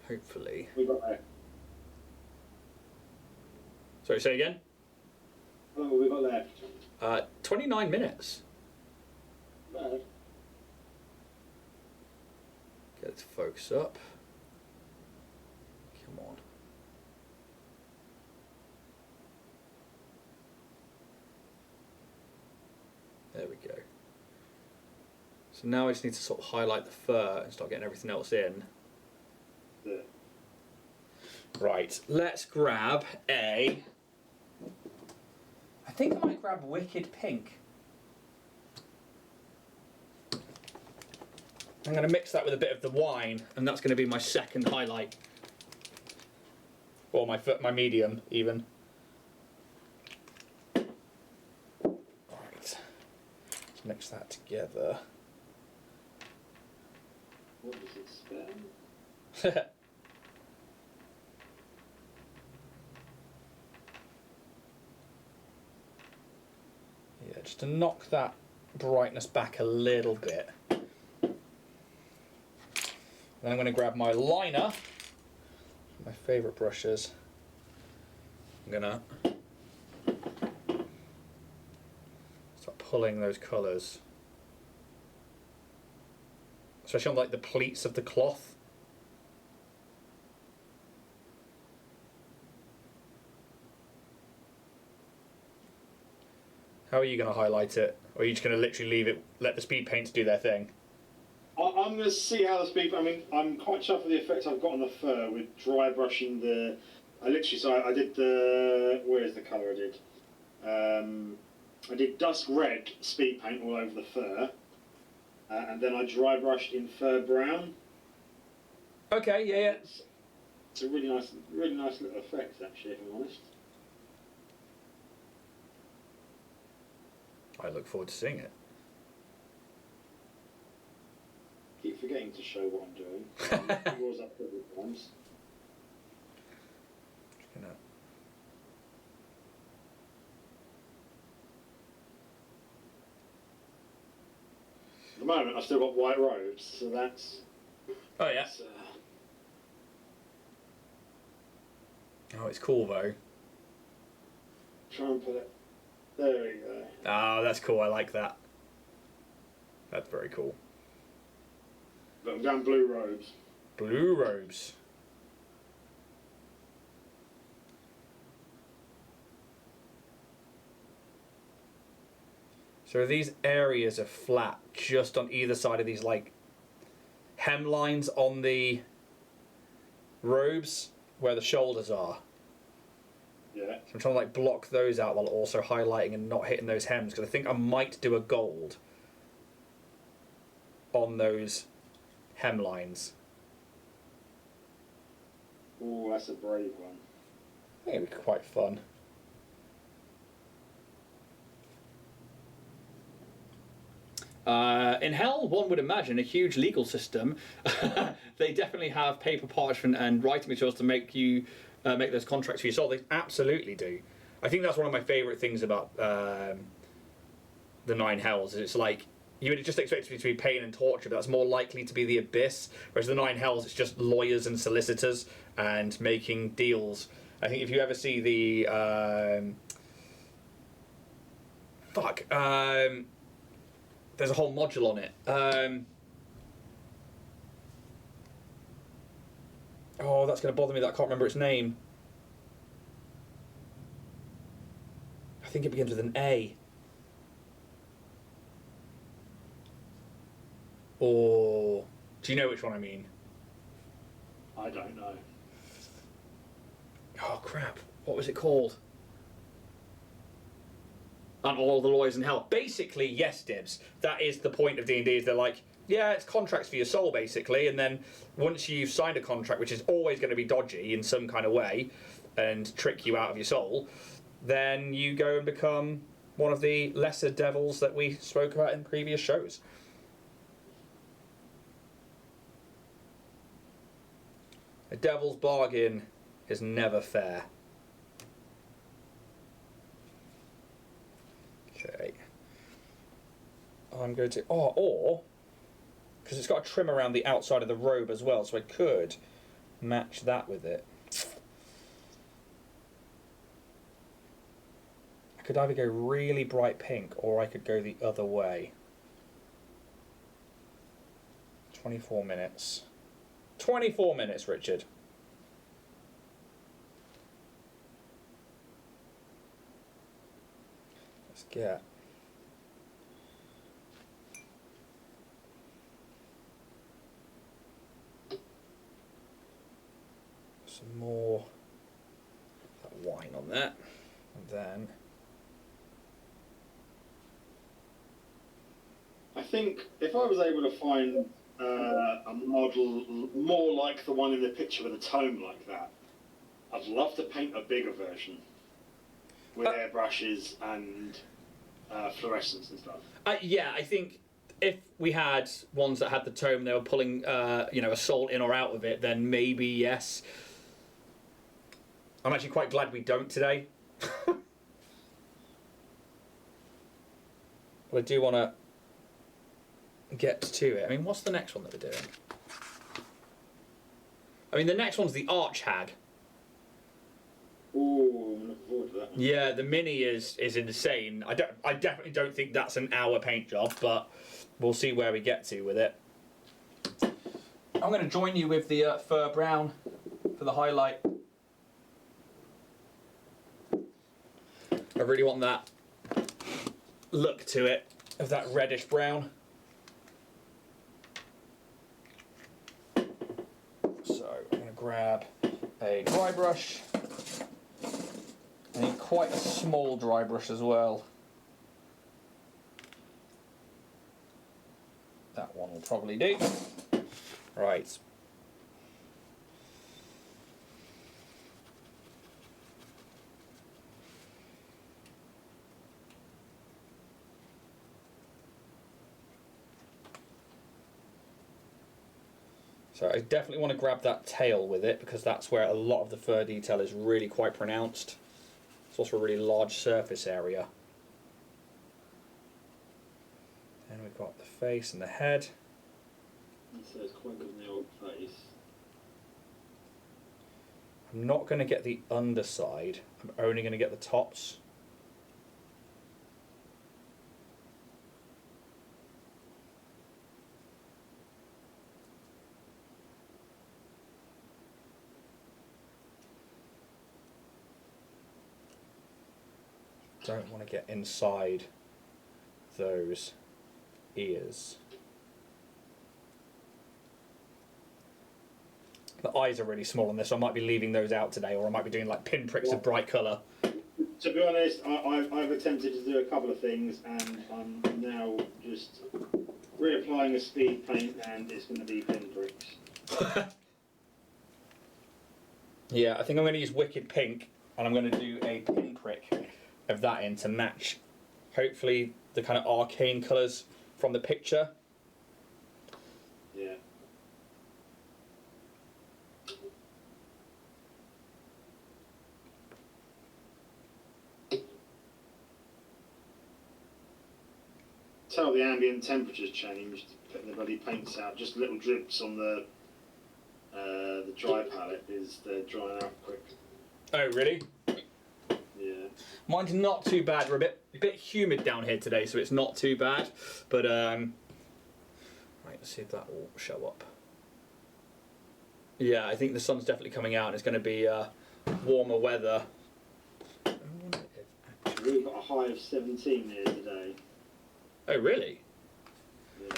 hopefully. We've got there. Sorry, say again? How long have we got left? 29 minutes. Bad. Get it to focus up. Come on. There we go. So now I just need to sort of highlight the fur and start getting everything else in. Yeah. Right, let's grab a... I think I might grab Wicked Pink. I'm going to mix that with a bit of the wine, and that's going to be my second highlight. Or my medium, even. Right, let's mix that together. What does it spell? Yeah, just to knock that brightness back a little bit. Then I'm going to grab my liner, my favourite brushes. I'm going to start pulling those colours, especially on like the pleats of the cloth. How are you going to highlight it? Or are you just going to literally leave it, let the speed paints do their thing? I'm going to see how the speed. I mean, I'm quite chuffed with the effect I've got on the fur with dry brushing the. I did the. Where's the colour I did? I did dusk red speed paint all over the fur, and then I dry brushed in fur brown. Okay, yeah. It's a really nice little effect, actually, if I'm honest. I look forward to seeing it. forgetting to show what I'm doing. Yours up several times. At the moment, I've still got white robes, so that's... Oh, yeah. Oh, it's cool, though. Try and put it... There we go. Ah, that's cool. I like that. That's very cool. But I'm going blue robes. Blue robes. So these areas are flat just on either side of these like hemlines on the robes where the shoulders are. Yeah. So I'm trying to like block those out while also highlighting and not hitting those hems, because I think I might do a gold on those hemlines. Oh, that's a brave one. I think it'd be quite fun. In Hell, one would imagine a huge legal system. They definitely have paper, parchment, and writing materials to make you make those contracts for your soul. They absolutely do. I think that's one of my favourite things about the Nine Hells. Is it's like you would just expect it to be pain and torture, but that's more likely to be the Abyss. Whereas the Nine Hells, it's just lawyers and solicitors and making deals. I think if you ever see the there's a whole module on it. Oh, that's going to bother me that I can't remember its name. I think it begins with an A. Or do you know which one I mean? I don't know. Oh crap! What was it called? And all the lawyers in hell. Basically, yes, Dibs. That is the point of D&D. Is they're like, yeah, it's contracts for your soul, basically. And then once you've signed a contract, which is always going to be dodgy in some kind of way, and trick you out of your soul, then you go and become one of the lesser devils that we spoke about in previous shows. A devil's bargain is never fair. Okay. I'm going to... Oh, or... Because it's got a trim around the outside of the robe as well, so I could match that with it. I could either go really bright pink, or I could go the other way. 24 minutes. 24 minutes, Richard. Let's get... some more that wine on that, and then I think if I was able to find a model more like the one in the picture with a tome like that, I'd love to paint a bigger version with airbrushes and fluorescence and stuff. yeah, I think if we had ones that had the tome, they were pulling a soul in or out of it, then maybe yes. I'm actually quite glad we don't today. But I do want to get to it. I mean, what's the next one that we're doing? I mean, the next one's the Arch Hag. Ooh, I'm looking forward to that one. Yeah, the mini is insane. I definitely don't think that's an hour paint job, but we'll see where we get to with it. I'm going to join you with the fur brown for the highlight. I really want that look to it, of that reddish brown. So I'm going to grab a dry brush. I need quite a small dry brush as well. That one will probably do. Right. So I definitely want to grab that tail with it because that's where a lot of the fur detail is really quite pronounced. It's also a really large surface area. Then we've got the face and the head. So it's quite good in the old face. I'm not going to get the underside, I'm only going to get the tops. Don't want to get inside those ears. The eyes are really small on this, so I might be leaving those out today, or I might be doing like pinpricks of bright colour. To be honest, I've attempted to do a couple of things, and I'm now just reapplying a speed paint, and it's going to be pinpricks. Yeah, I think I'm going to use Wicked Pink, and I'm going to do a pinprick of that in to match, hopefully, the kind of arcane colours from the picture. Yeah. Tell the ambient temperature's changed, putting the bloody paints out, just little drips on the dry palette is they're drying out quick. Oh, really? Yeah. Mine's not too bad. We're a bit humid down here today, so it's not too bad. But right, let's see if that will show up. Yeah, I think the sun's definitely coming out, and it's going to be warmer weather. We've got a high of 17 here today. Oh, really? Yeah.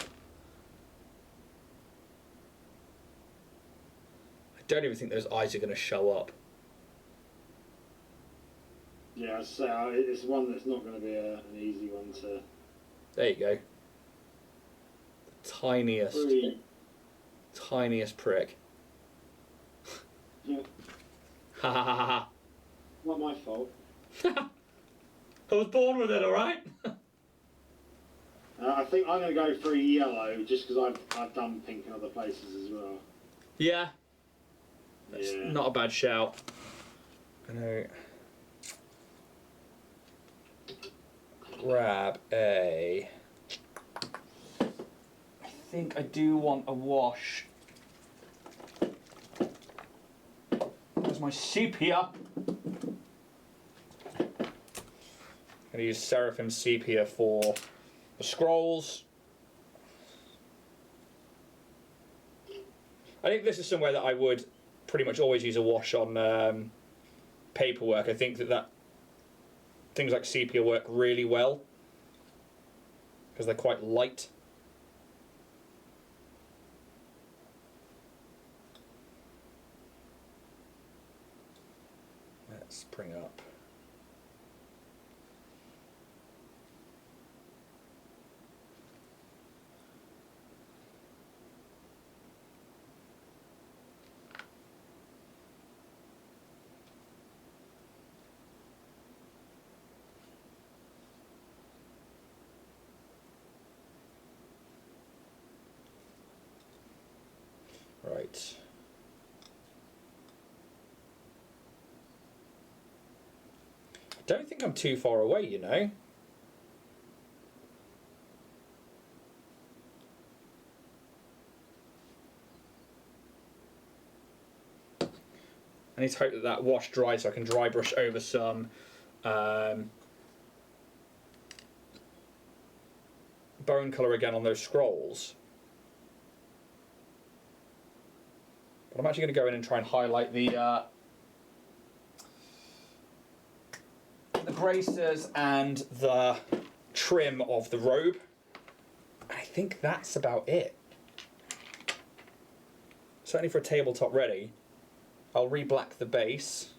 I don't even think those eyes are going to show up. Yeah, I'd say it's one that's not going to be an easy one to... There you go. The tiniest prick. Yeah. Ha ha ha ha. Not my fault. I was born with it, alright? I think I'm going to go for a yellow, just because I've done pink in other places as well. Yeah. That's not a bad shout. I know. Grab a... I think I do want a wash. Where's my sepia? I'm going to use Seraphim Sepia for the scrolls. I think this is somewhere that I would pretty much always use a wash on paperwork. I think that things like sepia work really well because they're quite light. Let's bring up. Right. I don't think I'm too far away, you know. I need to hope that that wash dries so I can dry brush over some bone colour again on those scrolls. But I'm actually going to go in and try and highlight the bracers and the trim of the robe. I think that's about it. Certainly for a tabletop ready. I'll re-black the base.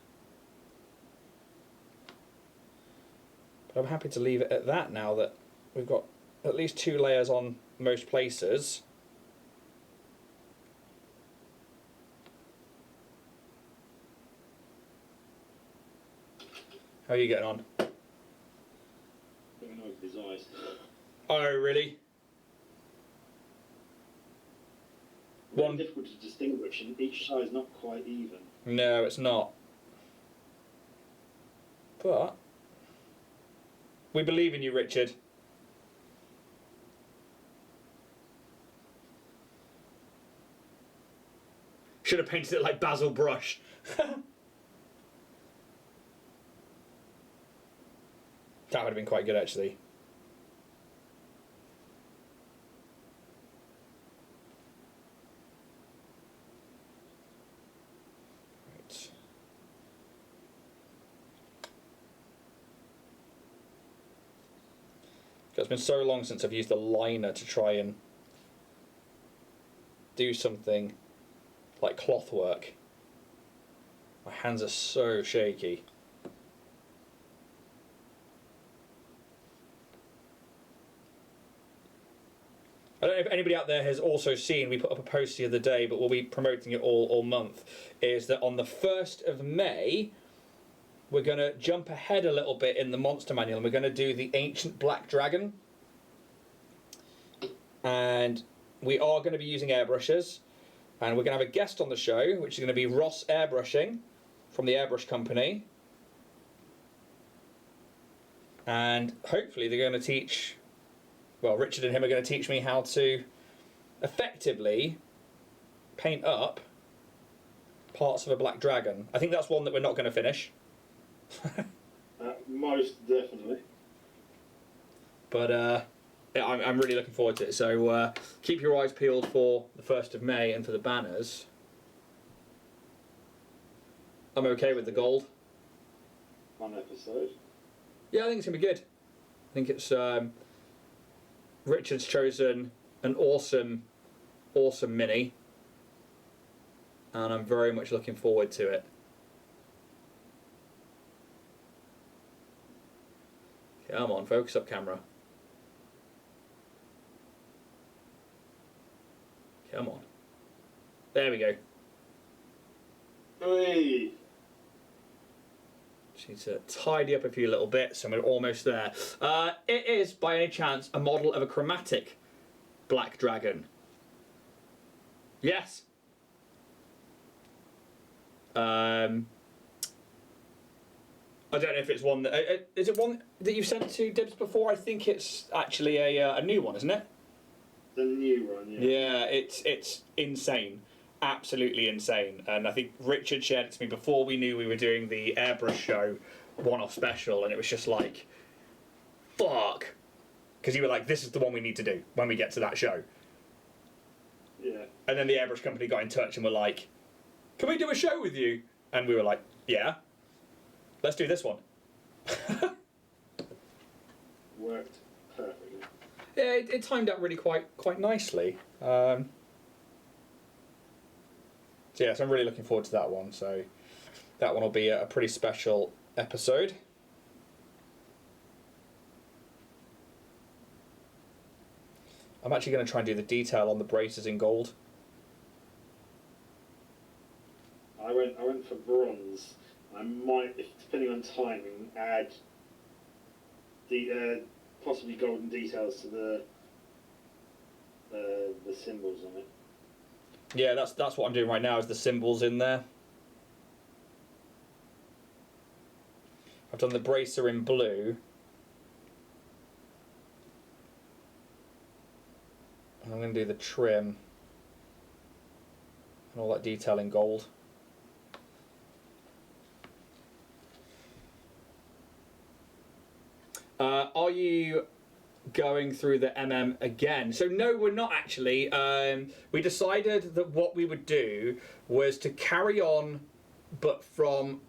But I'm happy to leave it at that now that we've got at least 2 layers on most places. How are you getting on? I think I know his eyes. Oh, really? Very difficult to distinguish, and each side is not quite even. No, it's not. But we believe in you, Richard. Should have painted it like Basil Brush. That would have been quite good, actually. Right. It's been so long since I've used a liner to try and do something like cloth work. My hands are so shaky. I don't know if anybody out there has also seen, we put up a post the other day, but we'll be promoting it all month, is that on the 1st of May, we're going to jump ahead a little bit in the monster manual, and we're going to do the Ancient Black Dragon. And we are going to be using airbrushes, and we're going to have a guest on the show, which is going to be Ross Airbrushing from the Airbrush Company. And hopefully they're going to teach... Well, Richard and him are going to teach me how to effectively paint up parts of a black dragon. I think that's one that we're not going to finish. Most definitely. But yeah, I'm really looking forward to it. So keep your eyes peeled for the 1st of May and for the banners. I'm okay with the gold. One episode. Yeah, I think it's going to be good. I think it's... Richard's chosen an awesome mini, and I'm very much looking forward to it. Come on, focus up, camera. Come on. There we go. Hey. Just need to tidy up a few little bits, and we're almost there. It is, by any chance, a model of a chromatic black dragon. Yes. I don't know if it's one that... is it one that you've sent to Dibs before? I think it's actually a new one, isn't it? The new one, yeah. Yeah, it's insane. Absolutely insane. And I think Richard shared it to me before we knew we were doing the Airbrush show one-off special, and it was just like, fuck. Because you were like, this is the one we need to do when we get to that show. Yeah. And then the Airbrush company got in touch and were like, can we do a show with you? And we were like, yeah. Let's do this one. Worked perfectly. Yeah, it timed out really quite nicely. So yes, I'm really looking forward to that one. So that one will be a pretty special episode. I'm actually going to try and do the detail on the braces in gold. I went for bronze. I might, depending on timing, add the possibly golden details to the symbols on it. Yeah, that's what I'm doing right now, is the symbols in there. I've done the bracer in blue. And I'm going to do the trim and all that detail in gold. Are you going through the again? So no, we're not actually. We decided that what we would do was to carry on, but from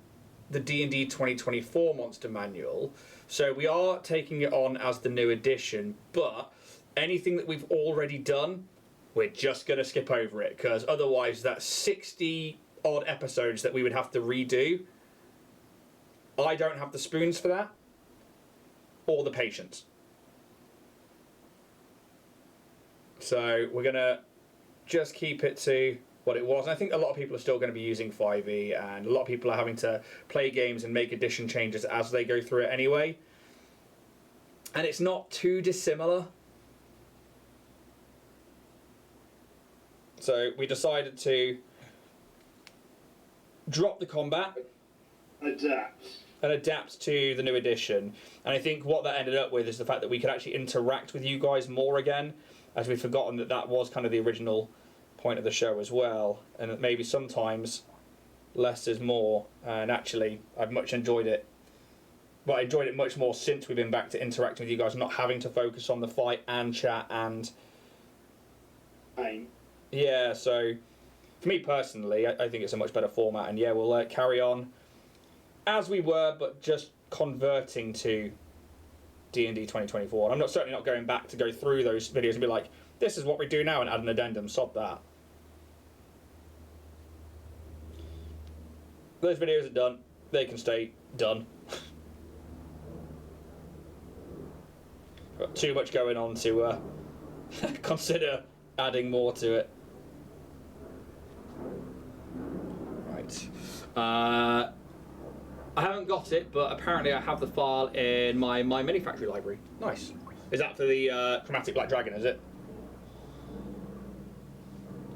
the D&D 2024 Monster Manual. So we are taking it on as the new edition, but anything that we've already done, we're just going to skip over it, because otherwise that's 60 odd episodes that we would have to redo. I don't have the spoons for that, or the patience. So we're going to just keep it to what it was. And I think a lot of people are still going to be using 5e, and a lot of people are having to play games and make addition changes as they go through it anyway. And it's not too dissimilar. So we decided to drop the combat. And adapt to the new edition. And I think what that ended up with is the fact that we could actually interact with you guys more again, as we've forgotten that that was kind of the original point of the show as well, and that maybe sometimes less is more. And actually, I've much enjoyed it. But I enjoyed it much more since we've been back to interacting with you guys, not having to focus on the fight and chat and... Pain. Yeah, so for me personally, I think it's a much better format, and yeah, we'll carry on as we were, but just converting to D&D 2024. And I'm certainly not going back to go through those videos and be like, this is what we do now, and add an addendum, sod that. Those videos are done. They can stay done. Got too much going on to consider adding more to it. Right. I haven't got it, but apparently I have the file in my mini factory library. Nice. Is that for the Chromatic Black Dragon, is it?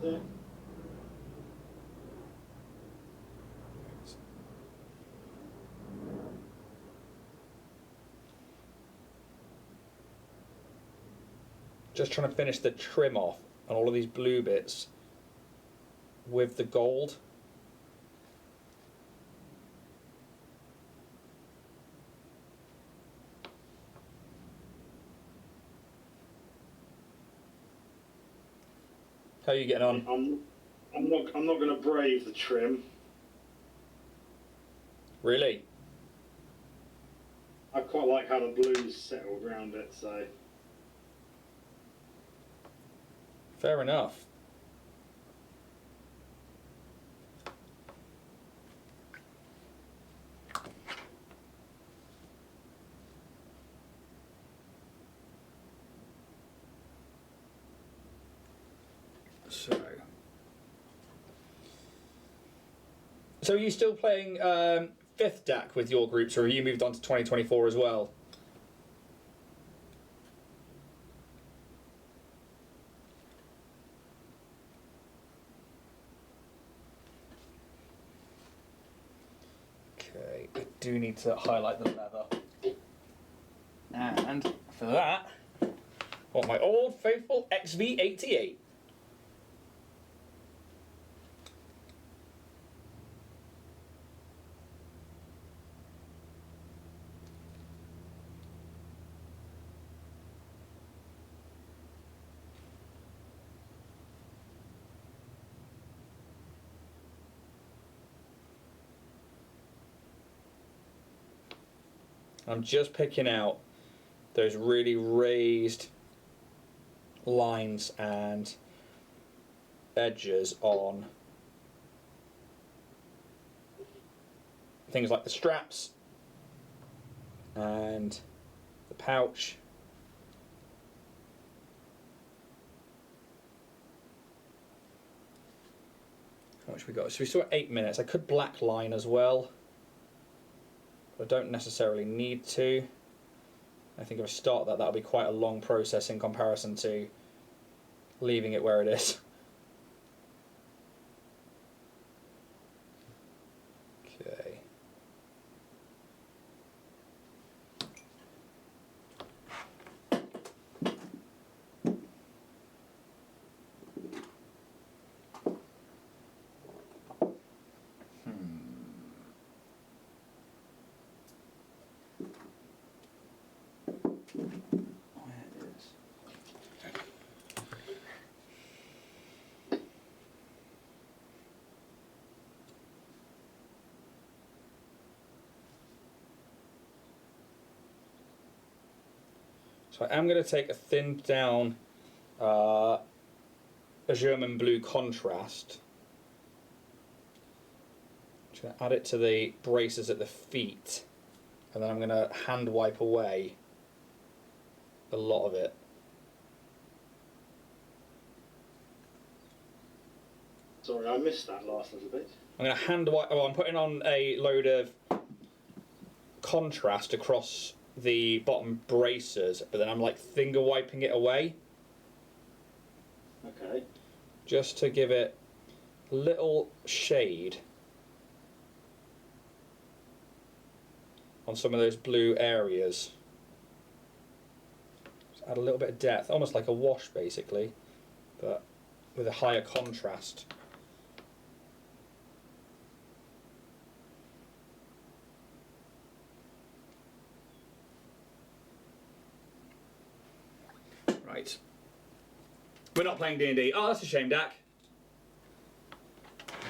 Yeah. Just trying to finish the trim off on all of these blue bits with the gold. How are you getting on? I'm not going to brave the trim. Really? I quite like how the blues settled around it, so... Fair enough. So are you still playing 5th DAC with your groups, or have you moved on to 2024 as well? Okay, I do need to highlight the leather. And for that, I want my old faithful XV88. I'm just picking out those really raised lines and edges on things like the straps and the pouch. How much we got? So we still got 8 minutes. I could black line as well. I don't necessarily need to. I think if I start that, that'll be quite a long process in comparison to leaving it where it is. Okay. So I am going to take a thinned down a German blue contrast. I'm going to add it to the braces at the feet, and then I'm going to hand wipe away a lot of it. Sorry, I missed that last little bit. I'm going to hand wipe. Oh, I'm putting on a load of contrast across the bottom braces, but then I'm like finger wiping it away. Okay. just to give it a little shade on some of those blue areas. Just add a little bit of depth, almost like a wash basically, but with a higher contrast. Right. We're not playing D&D. Oh, that's a shame, Dak.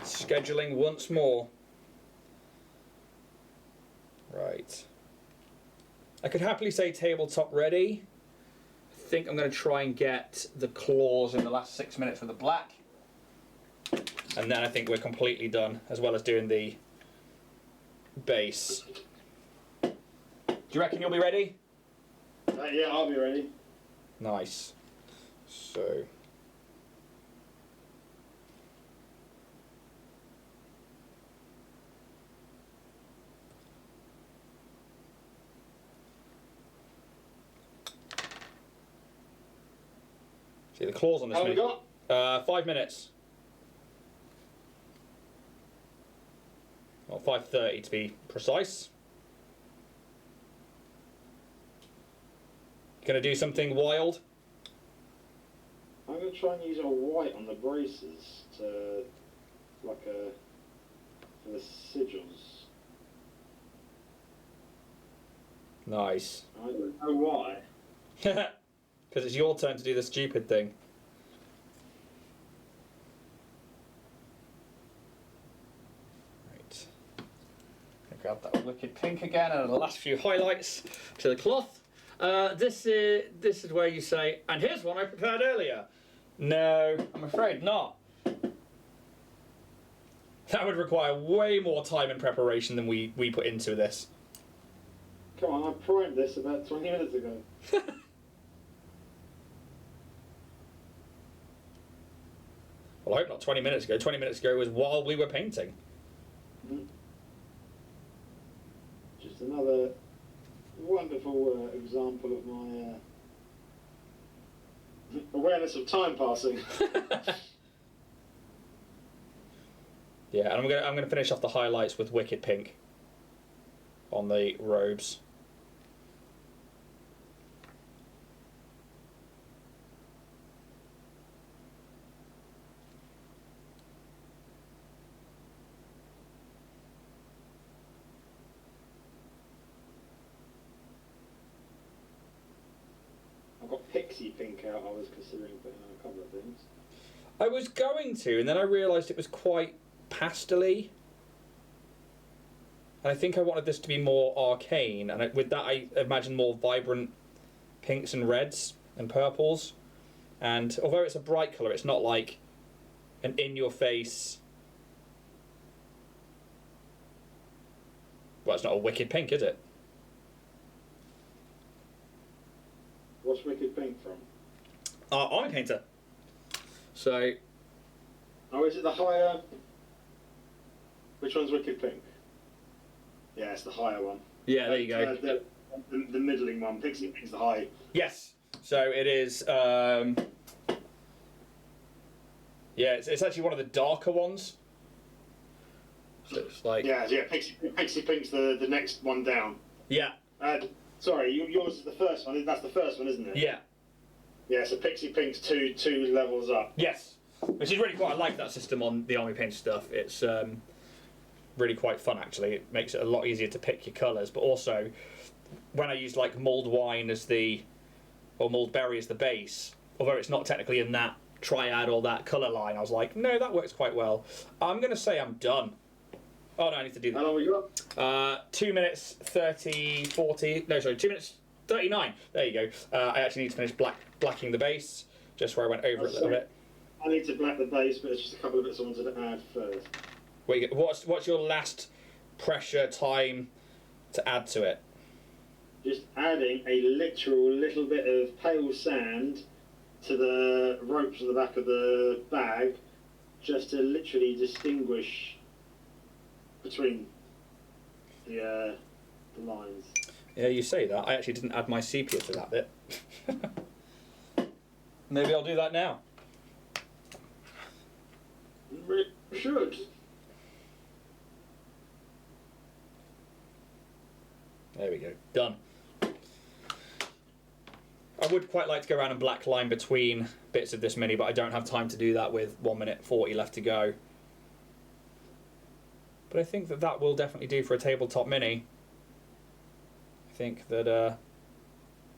Scheduling once more. Right. I could happily say tabletop ready. I think I'm going to try and get the claws in the last 6 minutes with the black. And then I think we're completely done, as well as doing the base. Do you reckon you'll be ready? Yeah, I'll be ready. Nice. So... See the claws on this. How long we got? 5 minutes. Well, 5:30 to be precise. Gonna do something wild? I'm going to try and use a white on the braces to, for the sigils. Nice. I don't know why. Because it's your turn to do the stupid thing. Right. Grab that wicked pink again and the last few highlights to the cloth. This is where you say, and here's one I prepared earlier. No, I'm afraid not. That would require way more time and preparation than we put into this. Come on, I primed this about 20 minutes ago. Well, I hope not 20 minutes ago. 20 minutes ago was while we were painting. Mm-hmm. Just another wonderful example of my awareness of time passing. Yeah, and I'm gonna finish off the highlights with wicked pink on the robes. I've got pixie pink out. I was considering putting on a couple of things. I was going to, and then I realised it was quite pastel-y. And I think I wanted this to be more arcane, and with that I imagine more vibrant pinks and reds and purples. And although it's a bright colour, it's not like an in-your-face... Well, it's not a wicked pink, is it? What's Wicked Pink from? Army Painter. So... Oh, is it the higher... Which one's Wicked Pink? Yeah, it's the higher one. Yeah, there you go. The middling one. Pixie Pink's the high. Yes. So it is... yeah, it's actually one of the darker ones. So it's like... Yeah, Pixie Pink's the next one down. Yeah. Sorry, yours is the first one. That's the first one, isn't it? Yeah. Yeah, so Pixie Pink's two levels up. Yes. Which is really quite... I like that system on the Army Painter stuff. It's really quite fun, actually. It makes it a lot easier to pick your colours. But also, when I used like mulled wine as the... or mulled berry as the base, although it's not technically in that triad or that colour line, I was like, no, that works quite well. I'm going to say I'm done. Oh, no, I need to do that. How long have you got? 2 minutes 30, 40... No, sorry, 2 minutes 39. There you go. I actually need to finish blacking the base, just where I went over it a little bit. I need to black the base, but it's just a couple of bits I wanted to add first. What's your last pressure time to add to it? Just adding a literal little bit of pale sand to the ropes on the back of the bag, just to literally distinguish between the lines. Yeah, you say that. I actually didn't add my sepia to that bit. Maybe I'll do that now. should. There we go. Done. I would quite like to go around and black line between bits of this mini, but I don't have time to do that with 1 minute 40 left to go. But I think that that will definitely do for a tabletop mini. I think that,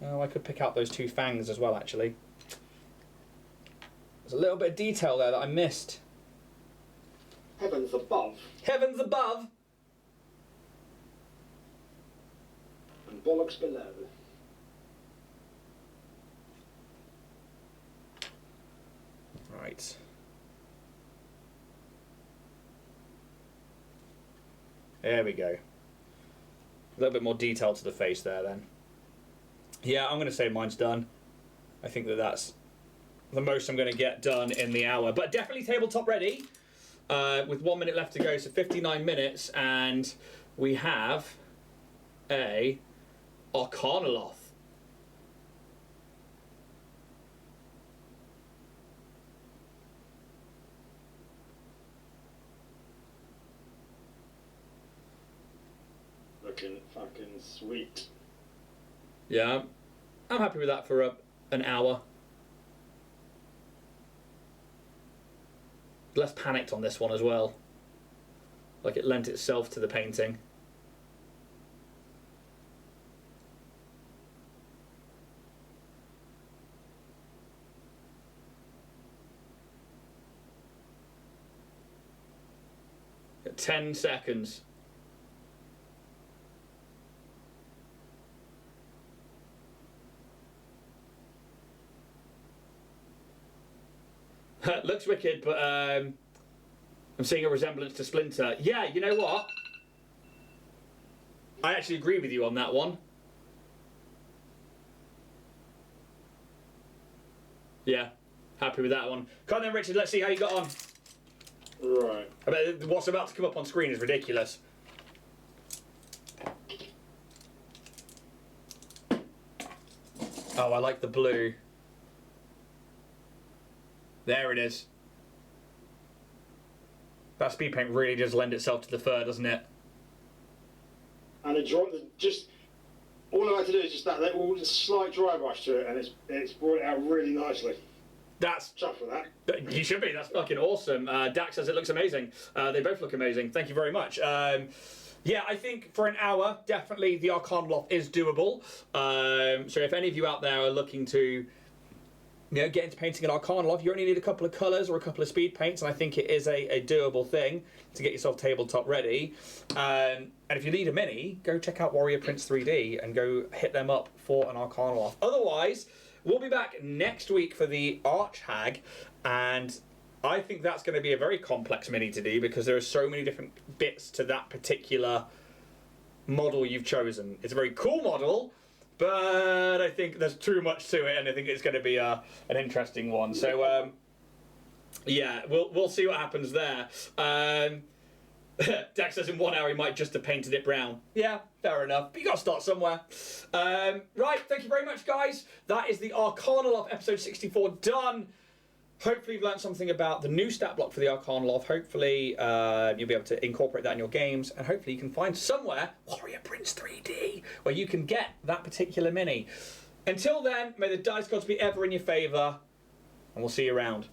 oh, I could pick out those two fangs as well, actually. There's a little bit of detail there that I missed. Heavens above. Heavens above! And bollocks below. Right. There we go. A little bit more detail to the face there then. Yeah, I'm going to say mine's done. I think that that's the most I'm going to get done in the hour. But definitely tabletop ready. With 1 minute left to go, so 59 minutes. And we have a Arcanaloth. Looking fucking sweet. Yeah, I'm happy with that for an hour. Less panicked on this one as well. Like it lent itself to the painting. Got 10 seconds. Looks wicked, but I'm seeing a resemblance to Splinter. Yeah, you know what? I actually agree with you on that one. Yeah, happy with that one. Come on then, Richard, let's see how you got on. Right. I bet what's about to come up on screen is ridiculous. Oh, I like the blue. There it is. That speed paint really does lend itself to the fur, doesn't it? And just all I had to do is just that little slight dry brush to it, and it's brought it out really nicely. That's Chuff for that. You should be. That's fucking awesome. Dax says it looks amazing. They both look amazing. Thank you very much. Yeah, I think for an hour, definitely the Arcanaloth is doable. So if any of you out there are looking to get into painting an Arcanaloth, you only need a couple of colours or a couple of speed paints, and I think it is a doable thing to get yourself tabletop ready. And if you need a mini, go check out Warrior Prince 3D and go hit them up for an Arcanaloth. Otherwise, we'll be back next week for the Arch Hag, and I think that's going to be a very complex mini to do because there are so many different bits to that particular model you've chosen. It's a very cool model, but I think there's too much to it, and I think it's going to be an interesting one. So, yeah, we'll see what happens there. Dex says in 1 hour he might just have painted it brown. Yeah, fair enough. But you got to start somewhere. Right, thank you very much, guys. That is the Arcanaloth episode 64 done. Hopefully you've learned something about the new stat block for the Arcanaloth. Hopefully you'll be able to incorporate that in your games, and hopefully you can find somewhere Warrior Prince 3D where you can get that particular mini. Until then, may the dice gods be ever in your favour, and we'll see you around.